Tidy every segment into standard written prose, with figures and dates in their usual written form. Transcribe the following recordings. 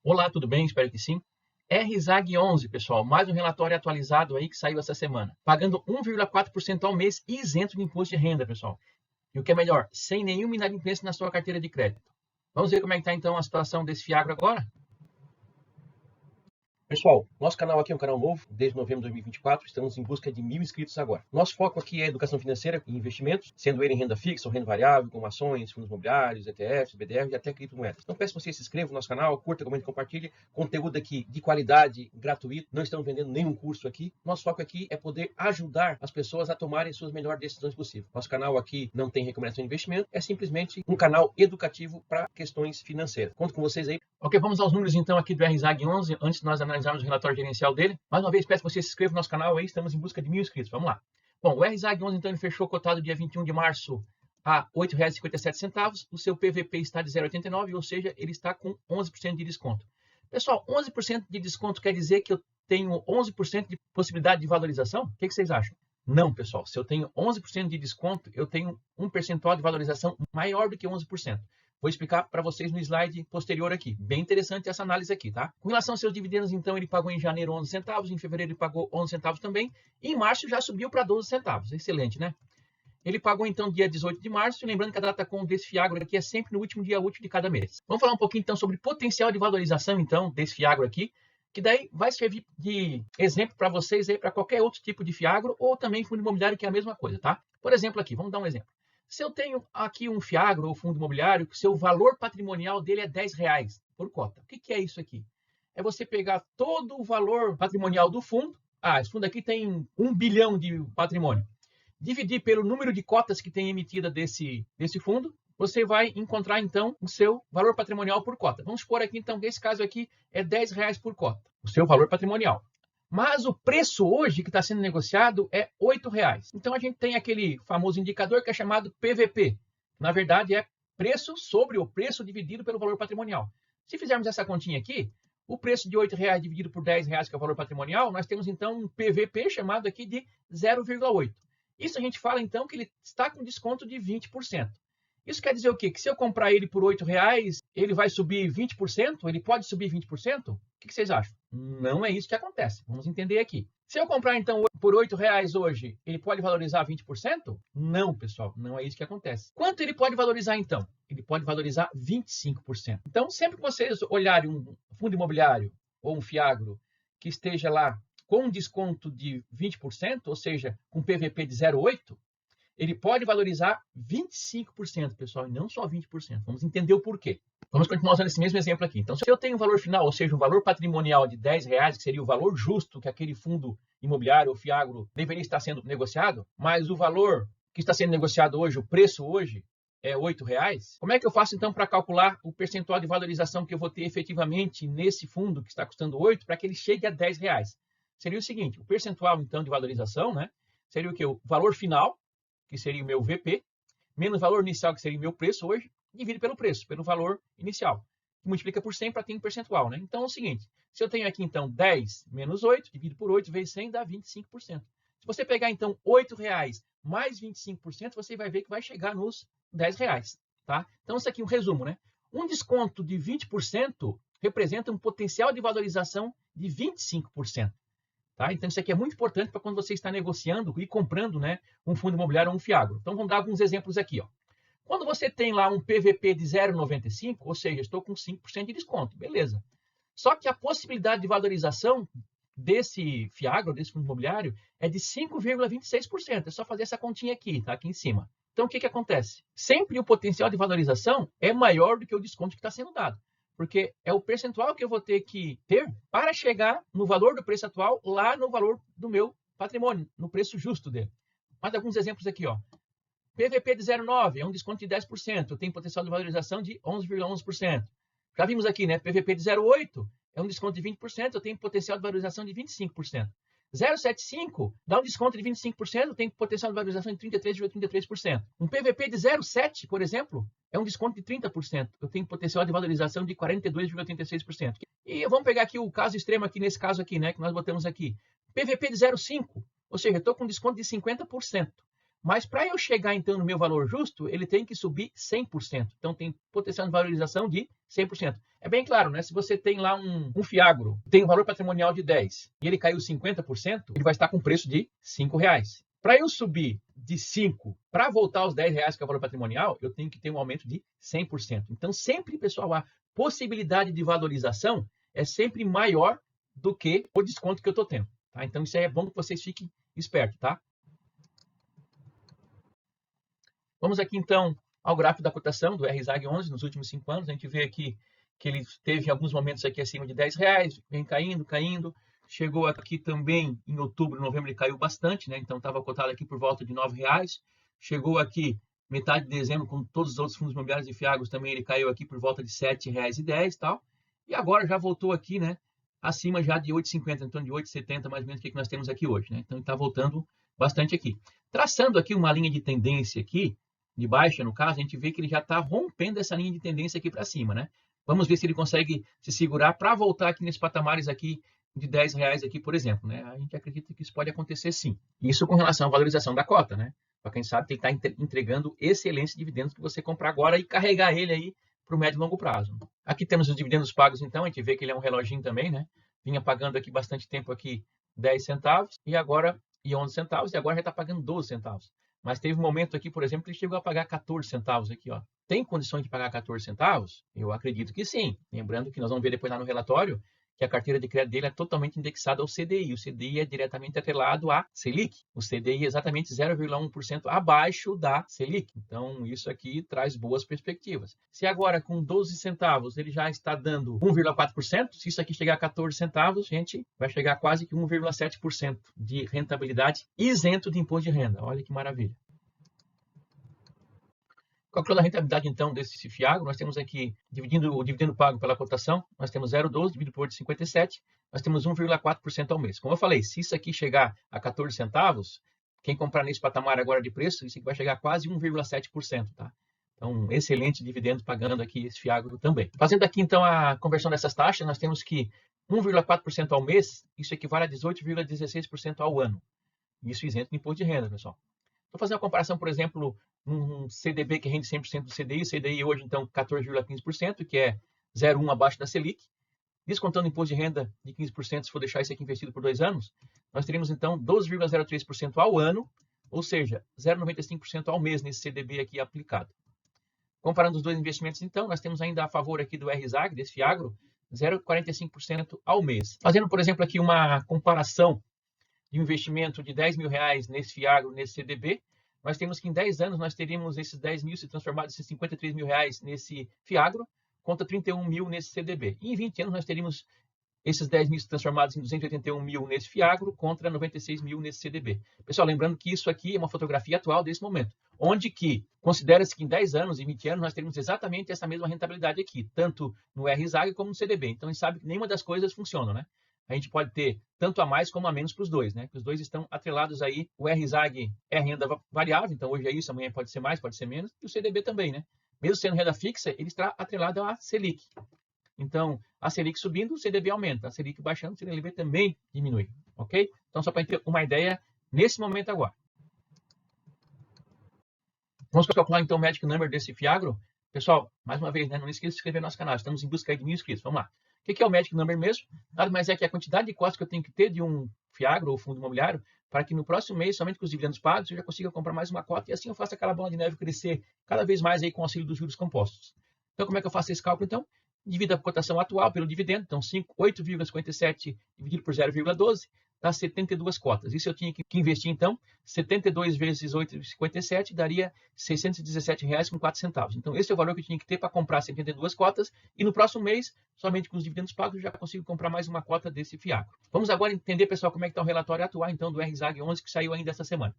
Olá, tudo bem? Espero que sim. RZAG 11, pessoal, mais um relatório atualizado aí que saiu essa semana, pagando 1,4% ao mês e isento de imposto de renda, pessoal. E o que é melhor, sem nenhuma inadimplência na sua carteira de crédito. Vamos ver como é que está então a situação desse Fiagro agora? Pessoal, nosso canal aqui é um canal novo, desde novembro de 2024, estamos em busca de 1.000 inscritos agora. Nosso foco aqui é educação financeira e investimentos, sendo ele em renda fixa ou renda variável, como ações, fundos imobiliários, ETFs, BDR e até criptomoedas. Então peço que você se inscreva no nosso canal, curta, comente, compartilhe. Conteúdo aqui de qualidade, gratuito, não estamos vendendo nenhum curso aqui. Nosso foco aqui é poder ajudar as pessoas a tomarem suas melhores decisões possíveis. Nosso canal aqui não tem recomendação de investimento, é simplesmente um canal educativo para questões financeiras. Conto com vocês aí. Ok, vamos aos números então aqui do RZAG 11, antes de nós analisarmos o relatório gerencial dele. Mais uma vez, peço que você se inscreva no nosso canal aí, estamos em busca de 1.000 inscritos. Vamos lá. Bom, o RZAG 11 então ele fechou cotado dia 21 de março a R$ 8,57. O seu PVP está de 0,89, ou seja, ele está com 11% de desconto. Pessoal, 11% de desconto quer dizer que eu tenho 11% de possibilidade de valorização? O que vocês acham? Não, pessoal. Se eu tenho 11% de desconto, eu tenho um percentual de valorização maior do que 11%. Vou explicar para vocês no slide posterior aqui. Bem interessante essa análise aqui, tá? Com relação aos seus dividendos, então, ele pagou em janeiro 11 centavos, em fevereiro ele pagou 11 centavos também, e em março já subiu para 12 centavos. Excelente, né? Ele pagou, então, dia 18 de março, lembrando que a data com desse Fiagro aqui é sempre no último dia útil de cada mês. Vamos falar um pouquinho, então, sobre potencial de valorização, então, desse Fiagro aqui, que daí vai servir de exemplo para vocês aí, para qualquer outro tipo de Fiagro, ou também fundo imobiliário, que é a mesma coisa, tá? Por exemplo, aqui, vamos dar um exemplo. Se eu tenho aqui um Fiagro ou fundo imobiliário, que seu valor patrimonial dele é R$ 10 por cota. O que é isso aqui? É você pegar todo o valor patrimonial do fundo. Esse fundo aqui tem 1 bilhão de patrimônio. Dividir pelo número de cotas que tem emitida desse fundo, você vai encontrar, então, o seu valor patrimonial por cota. Vamos supor aqui, então, que esse caso aqui é R$ 10 por cota, o seu valor patrimonial. Mas o preço hoje que está sendo negociado é R$ 8. Então a gente tem aquele famoso indicador que é chamado PVP. Na verdade, é preço sobre o preço dividido pelo valor patrimonial. Se fizermos essa continha aqui, o preço de R$ 8 dividido por R$ 10, que é o valor patrimonial, nós temos então um PVP chamado aqui de 0,8. Isso a gente fala então que ele está com desconto de 20%. Isso quer dizer o quê? Que se eu comprar ele por R$ 8, ele vai subir 20%? Ele pode subir 20%? O que vocês acham? Não é isso que acontece. Vamos entender aqui. Se eu comprar, então, por R$ 8 hoje, ele pode valorizar 20%? Não, pessoal, não é isso que acontece. Quanto ele pode valorizar, então? Ele pode valorizar 25%. Então, sempre que vocês olharem um fundo imobiliário ou um Fiagro que esteja lá com um desconto de 20%, ou seja, com PVP de 0,8%, ele pode valorizar 25%, pessoal, e não só 20%. Vamos entender o porquê. Vamos continuar usando esse mesmo exemplo aqui. Então, se eu tenho um valor final, ou seja, um valor patrimonial de R$ 10, que seria o valor justo que aquele fundo imobiliário ou Fiagro deveria estar sendo negociado, mas o valor que está sendo negociado hoje, o preço hoje, é R$ 8, como é que eu faço então para calcular o percentual de valorização que eu vou ter efetivamente nesse fundo que está custando 8 para que ele chegue a R$ 10? Seria o seguinte, o percentual então de valorização, né, seria o que? O valor final, que seria o meu VP, menos o valor inicial, que seria o meu preço hoje, dividido pelo preço, pelo valor inicial. Multiplica por 100 para ter um percentual, né? Então é o seguinte, se eu tenho aqui então 10 menos 8, dividido por 8 vezes 100 dá 25%. Se você pegar então R$ 8 mais 25%, você vai ver que vai chegar nos R$ 10, tá? Então isso aqui é um resumo, né? Um desconto de 20% representa um potencial de valorização de 25%. Tá? Então, isso aqui é muito importante para quando você está negociando e comprando, né, um fundo imobiliário ou um Fiagro. Então, vamos dar alguns exemplos aqui. Ó. Quando você tem lá um PVP de 0,95, ou seja, estou com 5% de desconto, beleza. Só que a possibilidade de valorização desse Fiagro, desse fundo imobiliário, é de 5,26%. É só fazer essa continha aqui, tá? Aqui em cima. Então, o que acontece? Sempre o potencial de valorização é maior do que o desconto que está sendo dado. Porque é o percentual que eu vou ter que ter para chegar no valor do preço atual, lá no valor do meu patrimônio, no preço justo dele. Mais alguns exemplos aqui, ó. PVP de 0,9 é um desconto de 10%, eu tenho potencial de valorização de 11,11%. Já vimos aqui, né? PVP de 0,8 é um desconto de 20%, eu tenho potencial de valorização de 25%. 0,75 dá um desconto de 25%, eu tenho potencial de valorização de 33,33%. Um PVP de 0,7, por exemplo, é um desconto de 30%. Eu tenho potencial de valorização de 42,86%. E vamos pegar aqui o caso extremo aqui, nesse caso aqui, né, que nós botamos aqui. PVP de 0,5, ou seja, eu estou com desconto de 50%. Mas para eu chegar, então, no meu valor justo, ele tem que subir 100%. Então, tem potencial de valorização de 100%. É bem claro, né? Se você tem lá um Fiagro, tem um valor patrimonial de 10 e ele caiu 50%, ele vai estar com preço de R$5. Para eu subir de 5 para voltar aos R$10, que é o valor patrimonial, eu tenho que ter um aumento de 100%. Então, sempre, pessoal, a possibilidade de valorização é sempre maior do que o desconto que eu estou tendo. Tá? Então, isso aí é bom que vocês fiquem espertos, tá? Vamos aqui, então, ao gráfico da cotação do RZAG11 nos últimos 5 anos. A gente vê aqui que ele teve alguns momentos aqui acima de R$10, vem caindo, caindo. Chegou aqui também em outubro, novembro, ele caiu bastante, né? Então, estava cotado aqui por volta de R$9. Chegou aqui metade de dezembro, com todos os outros fundos imobiliários e fiagros, também ele caiu aqui por volta de R$7,10 e tal. E agora já voltou aqui, né? Acima já de 8,50, então de 8,70 mais ou menos que nós temos aqui hoje, né? Então, ele está voltando bastante aqui. Traçando aqui uma linha de tendência aqui, de baixa, no caso, a gente vê que ele já está rompendo essa linha de tendência aqui para cima, né? Vamos ver se ele consegue se segurar para voltar aqui nesses patamares aqui de R$10 aqui, por exemplo, né? A gente acredita que isso pode acontecer sim. Isso com relação à valorização da cota, né? Para quem sabe que ele está entregando excelentes dividendos que você comprar agora e carregar ele aí para o médio e longo prazo. Aqui temos os dividendos pagos, então, a gente vê que ele é um reloginho também, né? Vinha pagando aqui bastante tempo aqui 10 centavos e agora 11 centavos e agora já está pagando 12 centavos. Mas teve um momento aqui, por exemplo, que ele chegou a pagar 14 centavos aqui, ó. Tem condições de pagar 14 centavos? Eu acredito que sim. Lembrando que nós vamos ver depois lá no relatório que a carteira de crédito dele é totalmente indexada ao CDI. O CDI é diretamente atrelado à Selic. O CDI é exatamente 0,1% abaixo da Selic. Então, isso aqui traz boas perspectivas. Se agora, com 12 centavos, ele já está dando 1,4%, se isso aqui chegar a 14 centavos, gente, vai chegar a quase que 1,7% de rentabilidade isento de imposto de renda. Olha que maravilha. Calculando a rentabilidade, então, desse Fiagro, nós temos aqui, dividindo o dividendo pago pela cotação, nós temos 0,12 dividido por 8,57, nós temos 1,4% ao mês. Como eu falei, se isso aqui chegar a 14 centavos, quem comprar nesse patamar agora de preço, isso aqui vai chegar a quase 1,7%, tá? Então, um excelente dividendo pagando aqui esse Fiagro também. Fazendo aqui, então, a conversão dessas taxas, nós temos que 1,4% ao mês, isso equivale a 18,16% ao ano. Isso isento de imposto de renda, pessoal. Vou fazer uma comparação, por exemplo, um CDB que rende 100% do CDI. O CDI hoje, então, 14,15%, que é 0,1 abaixo da Selic. Descontando o imposto de renda de 15%, se for deixar isso aqui investido por 2 anos, nós teríamos, então, 12,03% ao ano, ou seja, 0,95% ao mês nesse CDB aqui aplicado. Comparando os dois investimentos, então, nós temos ainda a favor aqui do RZAG, desse Fiagro, 0,45% ao mês. Fazendo, por exemplo, aqui uma comparação de um investimento de R$10 mil nesse Fiagro, nesse CDB, nós temos que em 10 anos nós teríamos esses 10 mil se transformados em 53 mil reais nesse Fiagro, contra 31 mil nesse CDB. E em 20 anos nós teríamos esses 10 mil transformados em 281 mil nesse Fiagro, contra 96 mil nesse CDB. Pessoal, lembrando que isso aqui é uma fotografia atual desse momento, onde que considera-se que em 10 anos e 20 anos nós teríamos exatamente essa mesma rentabilidade aqui, tanto no RZAG como no CDB. Então, a gente sabe que nenhuma das coisas funciona, né? A gente pode ter tanto a mais como a menos para os dois, né? Que os dois estão atrelados aí. O RZAG é renda variável, então hoje é isso, amanhã pode ser mais, pode ser menos. E o CDB também, né? Mesmo sendo renda fixa, ele está atrelado à Selic. Então, a Selic subindo, o CDB aumenta. A Selic baixando, o CDB também diminui, ok? Então, só para ter uma ideia nesse momento agora. Vamos calcular, então, o Magic Number desse Fiagro. Pessoal, mais uma vez, né? Não esqueça de se inscrever no nosso canal. Estamos em busca de 1.000 inscritos. Vamos lá. O que é o Magic Number mesmo? Nada mais é que a quantidade de cotas que eu tenho que ter de um Fiagro ou fundo imobiliário para que no próximo mês, somente com os dividendos pagos, eu já consiga comprar mais uma cota e assim eu faço aquela bola de neve crescer cada vez mais aí com o auxílio dos juros compostos. Então, como é que eu faço esse cálculo, então? Divido a cotação atual pelo dividendo, então 8,57 dividido por 0,12 dá 72 cotas. Isso eu tinha que investir, então, 72 vezes 8,57 daria R$ 617,04. Então, esse é o valor que eu tinha que ter para comprar 72 cotas e no próximo mês, somente com os dividendos pagos, eu já consigo comprar mais uma cota desse Fiagro. Vamos agora entender, pessoal, como é que está o relatório atual, então, do RZAG11 que saiu ainda essa semana.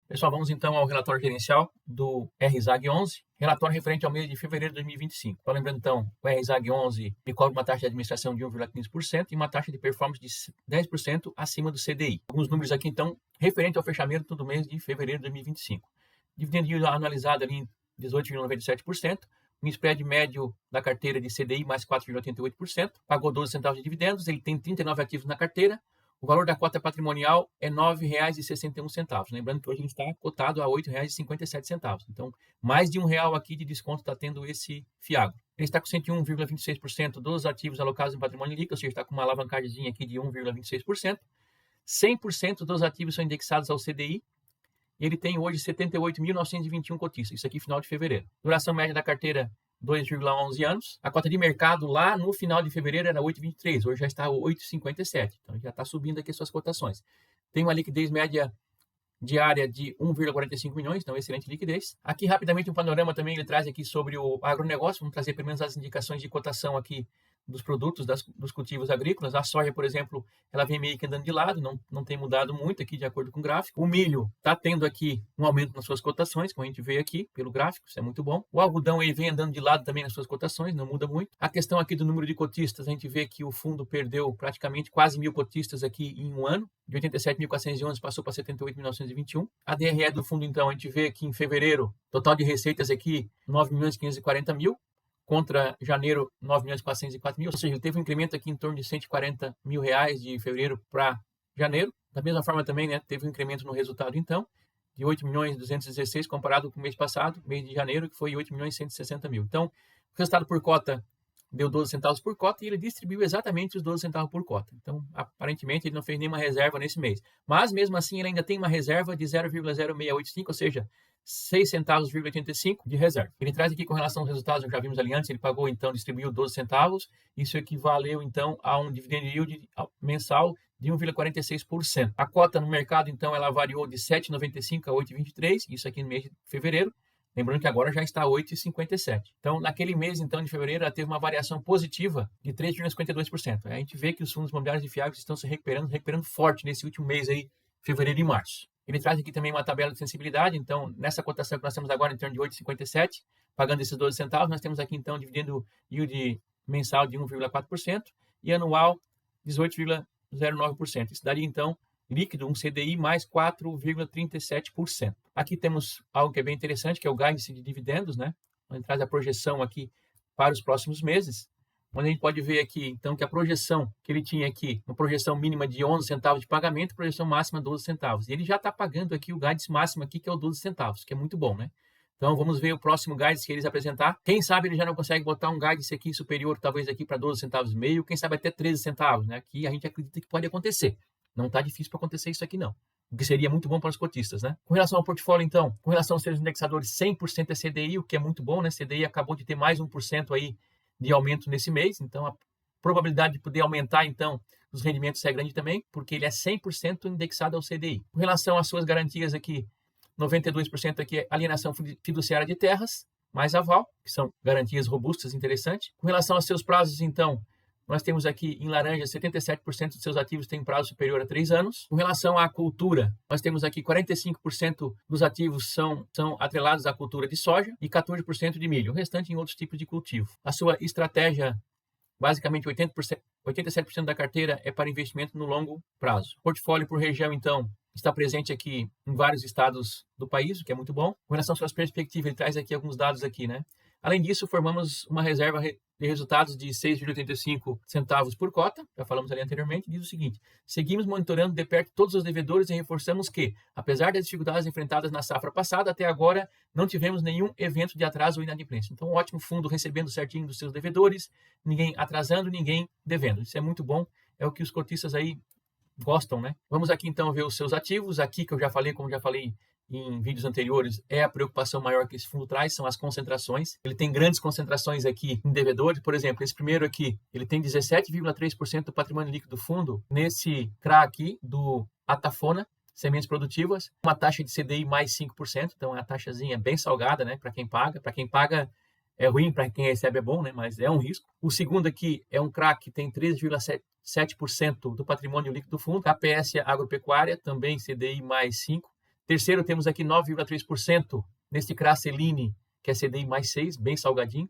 Pessoal, vamos então ao relatório gerencial do RZAG11, relatório referente ao mês de fevereiro de 2025. Só lembrando então, o RZAG11 cobra uma taxa de administração de 1,15% e uma taxa de performance de 10% acima do CDI. Alguns números aqui então, referente ao fechamento do mês de fevereiro de 2025. Dividendo yield analisado ali em 18,97%, um spread médio da carteira de CDI mais 4,88%, pagou 12 centavos de dividendos, ele tem 39 ativos na carteira. O valor da cota patrimonial é R$ 9,61. Lembrando que hoje ele está cotado a R$ 8,57. Então, mais de R$ 1 aqui de desconto está tendo esse Fiagro. Ele está com 101,26% dos ativos alocados em patrimônio líquido, ou seja, está com uma alavancagem aqui de 1,26%. 100% dos ativos são indexados ao CDI. Ele tem hoje 78.921 cotistas. Isso aqui final de fevereiro. Duração média da carteira 2,11 anos. A cota de mercado lá no final de fevereiro era 8,23, hoje já está 8,57. Então já está subindo aqui suas cotações. Tem uma liquidez média diária de 1,45 milhões, então excelente liquidez. Aqui rapidamente um panorama também ele traz aqui sobre o agronegócio, vamos trazer pelo menos as indicações de cotação aqui dos produtos, dos cultivos agrícolas. A soja, por exemplo, ela vem meio que andando de lado, não tem mudado muito aqui de acordo com o gráfico. O milho está tendo aqui um aumento nas suas cotações, como a gente vê aqui pelo gráfico, isso é muito bom. O algodão ele vem andando de lado também nas suas cotações, não muda muito. A questão aqui do número de cotistas, a gente vê que o fundo perdeu praticamente quase 1.000 cotistas aqui em um ano, de 87.411 passou para 78.921. A DRE do fundo, então, a gente vê que em fevereiro, total de receitas aqui, 9.540.000. Contra janeiro, 9.404.000, ou seja, ele teve um incremento aqui em torno de R$140 mil de fevereiro para janeiro. Da mesma forma também, né, teve um incremento no resultado, então, de 8.216 comparado com o mês passado, mês de janeiro, que foi 8.160.000. Então, o resultado por cota deu 12 centavos por cota e ele distribuiu exatamente os 12 centavos por cota. Então, aparentemente, ele não fez nenhuma reserva nesse mês. Mas, mesmo assim, ele ainda tem uma reserva de 0,0685, ou seja, 6 centavos,85 de reserva. Ele traz aqui com relação aos resultados, já vimos ali antes, ele pagou, então, distribuiu 12 centavos. Isso equivaleu, então, a um dividend yield mensal de 1,46%. A cota no mercado, então, ela variou de 7,95 a 8,23, isso aqui no mês de fevereiro. Lembrando que agora já está 8,57. Então, naquele mês, então, de fevereiro, ela teve uma variação positiva de 3,52%. A gente vê que os fundos imobiliários de Fiagro estão se recuperando forte nesse último mês aí, fevereiro e março. Ele traz aqui também uma tabela de sensibilidade. Então, nessa cotação que nós temos agora, em torno de 8,57, pagando esses 12 centavos, nós temos aqui, então, dividendo yield mensal de 1,4% e anual 18,09%. Isso daria, então, líquido, um CDI mais 4,37%. Aqui temos algo que é bem interessante, que é o guidance de dividendos, né? Onde traz a projeção aqui para os próximos meses, onde a gente pode ver aqui, então, que a projeção que ele tinha aqui, uma projeção mínima de 11 centavos de pagamento, projeção máxima 12 centavos. E ele já está pagando aqui o guidance máximo aqui, que é o 12 centavos, que é muito bom, né? Então, vamos ver o próximo guidance que eles apresentar. Quem sabe ele já não consegue botar um guidance aqui superior, talvez aqui para 12 centavos e meio, quem sabe até 13 centavos, né? Aqui a gente acredita que pode acontecer. Não está difícil para acontecer isso aqui, não. O que seria muito bom para os cotistas, né? Com relação ao portfólio, então, com relação aos seus indexadores, 100% é CDI, o que é muito bom, né? CDI acabou de ter mais 1% aí de aumento nesse mês, então a probabilidade de poder aumentar, então, os rendimentos é grande também, porque ele é 100% indexado ao CDI. Com relação às suas garantias aqui, 92% aqui é alienação fiduciária de terras, mais aval, que são garantias robustas, interessantes. Com relação aos seus prazos, então, nós temos aqui em laranja 77% dos seus ativos têm prazo superior a 3 anos. Com relação à cultura, nós temos aqui 45% dos ativos são atrelados à cultura de soja e 14% de milho. O restante em outros tipos de cultivo. A sua estratégia, basicamente 87% da carteira é para investimento no longo prazo. Portfólio por região, então, está presente aqui em vários estados do país, o que é muito bom. Com relação às suas perspectivas, ele traz aqui alguns dados aqui, né? Além disso, formamos uma reserva de resultados de 6,85 centavos por cota, já falamos ali anteriormente, diz o seguinte: seguimos monitorando de perto todos os devedores e reforçamos que, apesar das dificuldades enfrentadas na safra passada, até agora não tivemos nenhum evento de atraso ou inadimplência. Então, um ótimo fundo recebendo certinho dos seus devedores, ninguém atrasando, ninguém devendo. Isso é muito bom, é o que os cotistas aí gostam, né? Vamos aqui então ver os seus ativos. Aqui que eu já falei, como já falei em vídeos anteriores, é a preocupação maior que esse fundo traz, são as concentrações. Ele tem grandes concentrações aqui em devedores. Por exemplo, esse primeiro aqui, ele tem 17,3% do patrimônio líquido do fundo nesse CRA aqui do Atafona, sementes produtivas, uma taxa de CDI mais 5%, então é uma taxazinha bem salgada, né, para quem paga. Para quem paga é ruim, para quem recebe é bom, né, mas é um risco. O segundo aqui é um CRA que tem 13,7% do patrimônio líquido do fundo. KPS Agropecuária, também CDI mais 5%. Terceiro, temos aqui 9,3% nesse CRA Celine, que é CDI mais 6, bem salgadinho.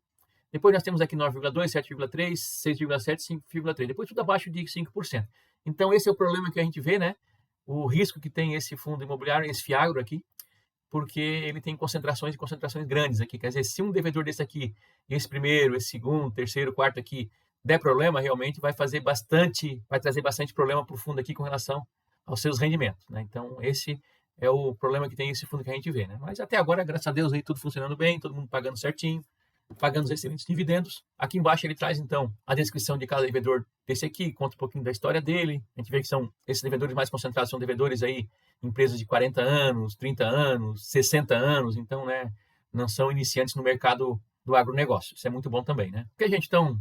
Depois nós temos aqui 9,2, 7,3, 6,7, 5,3. Depois tudo abaixo de 5%. Então esse é o problema que a gente vê, né? O risco que tem esse fundo imobiliário, esse Fiagro aqui, porque ele tem concentrações e concentrações grandes aqui. Quer dizer, se um devedor desse aqui, esse primeiro, esse segundo, terceiro, quarto aqui, der problema, realmente vai trazer bastante problema para o fundo aqui com relação aos seus rendimentos, né? Então, esse é o problema que tem esse fundo que a gente vê, né? Mas até agora, graças a Deus, aí tudo funcionando bem, todo mundo pagando certinho, pagando os excelentes dividendos. Aqui embaixo ele traz, então, a descrição de cada devedor desse aqui, conta um pouquinho da história dele. A gente vê que esses devedores mais concentrados são devedores aí, empresas de 40 anos, 30 anos, 60 anos, então, né, não são iniciantes no mercado do agronegócio. Isso é muito bom também, né? Porque a gente, então,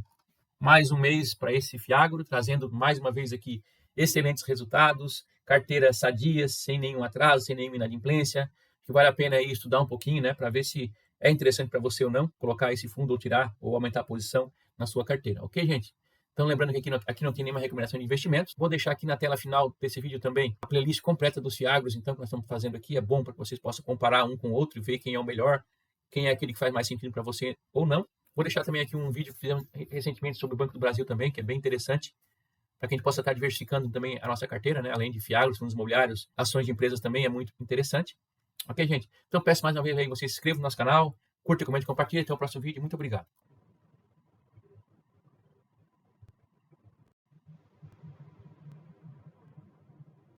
mais um mês para esse Fiagro, trazendo mais uma vez aqui excelentes resultados, carteiras sadias, sem nenhum atraso, sem nenhuma inadimplência, que vale a pena aí estudar um pouquinho, né, para ver se é interessante para você ou não, colocar esse fundo ou tirar ou aumentar a posição na sua carteira. Ok, gente? Então, lembrando que aqui não tem nenhuma recomendação de investimentos. Vou deixar aqui na tela final desse vídeo também a playlist completa dos Fiagros, então, que nós estamos fazendo aqui. É bom para que vocês possam comparar um com o outro e ver quem é o melhor, quem é aquele que faz mais sentido para você ou não. Vou deixar também aqui um vídeo que fizemos recentemente sobre o Banco do Brasil também, que é bem interessante, para que a gente possa estar diversificando também a nossa carteira, né? Além de Fiagros, fundos imobiliários, ações de empresas também é muito interessante. Ok, gente? Então, peço mais uma vez aí que vocês se inscrevam no nosso canal, curta, comente, compartilhe. Até o próximo vídeo. Muito obrigado.